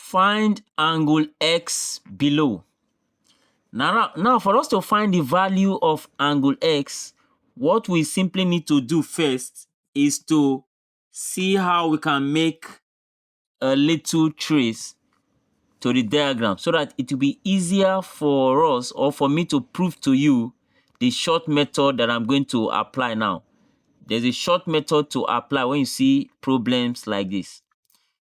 Find angle X below. Now for us to find the value of angle X, what we simply need to do first is to see how we can make a little trace to the diagram so that it will be easier for us or for me to prove to you the short method that I'm going to apply now. There's a short method to apply when you see problems like this.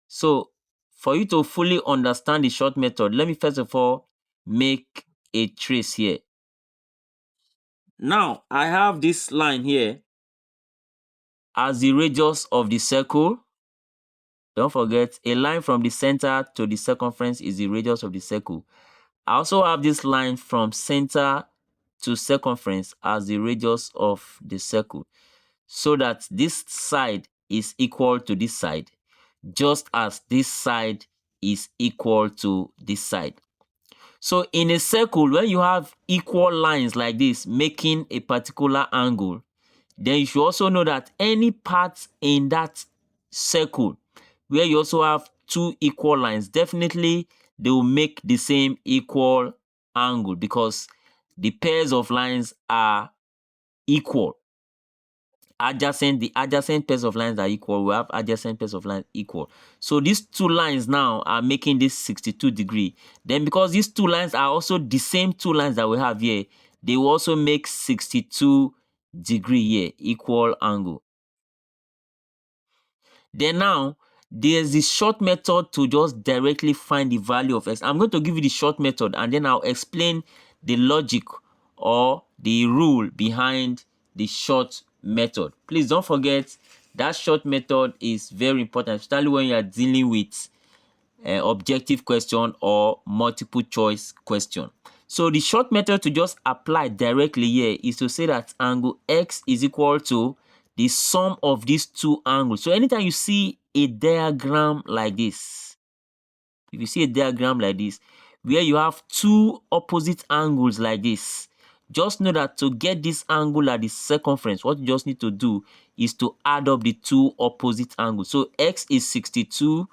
So for you to fully understand the short method, let me first of all make a trace here. Now I have this line here as the radius of the circle. Don't forget, a line from the center to the circumference is the radius of the circle. I also have this line from center to circumference as the radius of the circle, so that this side is equal to this side, just as this side is equal to this side. So in a circle, when you have equal lines like this making a particular angle, then you should also know that any part in that circle where you also have two equal lines, definitely they will make the same equal angle because the pairs of lines are equal. The adjacent pairs of lines are equal. We have adjacent pairs of lines equal. So these two lines now are making this 62 degree. Then because these two lines are also the same two lines that we have here, they will also make 62 degree here, equal angle. Then now, there's the short method to just directly find the value of X. I'm going to give you the short method and then I'll explain the logic or the rule behind the short method. Please don't forget that short method is very important, especially when you are dealing with objective question or multiple choice question. So the short method to just apply directly here is to say that angle X is equal to the sum of these two angles. So anytime you see a diagram like this, if you see a diagram like this, where you have two opposite angles like this, just know that to get this angle at the circumference, what you just need to do is to add up the two opposite angles. So X is 62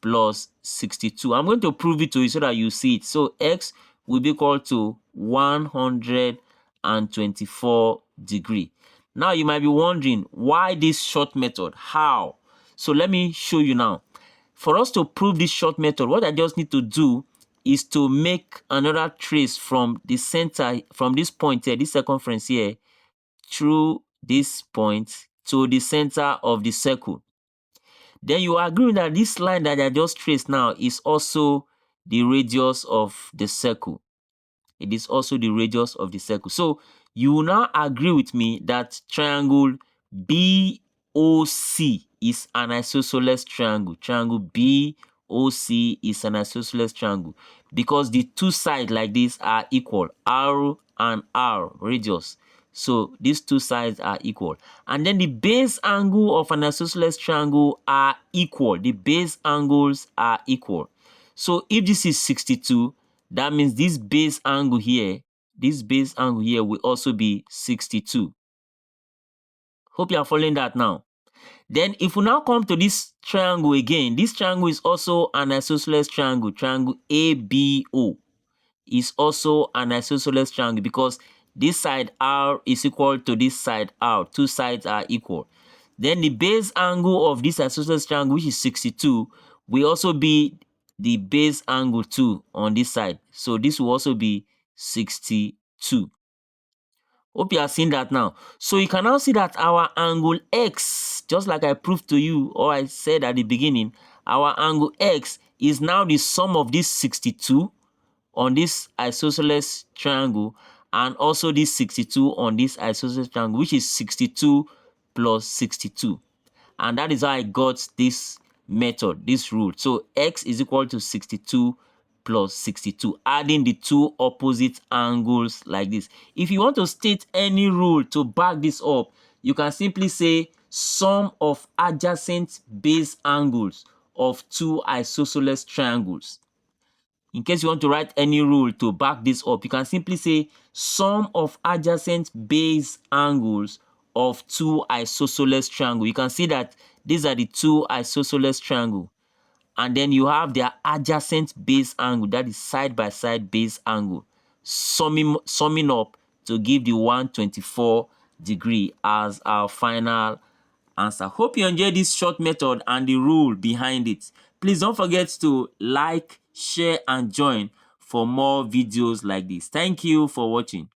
plus 62. I'm going to prove it to you so that you see it. So X will be equal to 124 degree. Now you might be wondering, why this short method? How? So let me show you now. For us to prove this short method, what I just need to do is to make another trace from the center, from this point here, this circumference here, through this point to the center of the circle. Then you agree that this line that I just traced now is also the radius of the circle. It is also the radius of the circle. So you will now agree with me that triangle BOC is an isosceles triangle. Triangle BOC is an isosceles triangle because the two sides like this are equal, R and R radius. So these two sides are equal. And then the base angle of an isosceles triangle are equal. The base angles are equal. So if this is 62, that means this base angle here will also be 62. Hope you are following that now. Then if we now come to this triangle again, this triangle is also an isosceles triangle. Triangle ABO is also an isosceles triangle because this side R is equal to this side R. Two sides are equal. Then the base angle of this isosceles triangle, which is 62, will also be the base angle too on this side. So this will also be 62. Hope you are seeing that now. So you can now see that our angle X, just like I proved to you or I said at the beginning, our angle X is now the sum of this 62 on this isosceles triangle and also this 62 on this isosceles triangle, which is 62 plus 62. And that is how I got this method, this rule. So X is equal to 62 plus 62, adding the two opposite angles like this. If you want to state any rule to back this up, you can simply say sum of adjacent base angles of two isosceles triangles. In case you want to write any rule to back this up, you can simply say sum of adjacent base angles of two isosceles triangles. You can see that these are the two isosceles triangles. and then you have their adjacent base angle, that is side by side base angle, summing up to give the 124 degree as our final answer. Hope you enjoyed this short method and the rule behind it. Please don't forget to like, share, and join for more videos like this. Thank you for watching.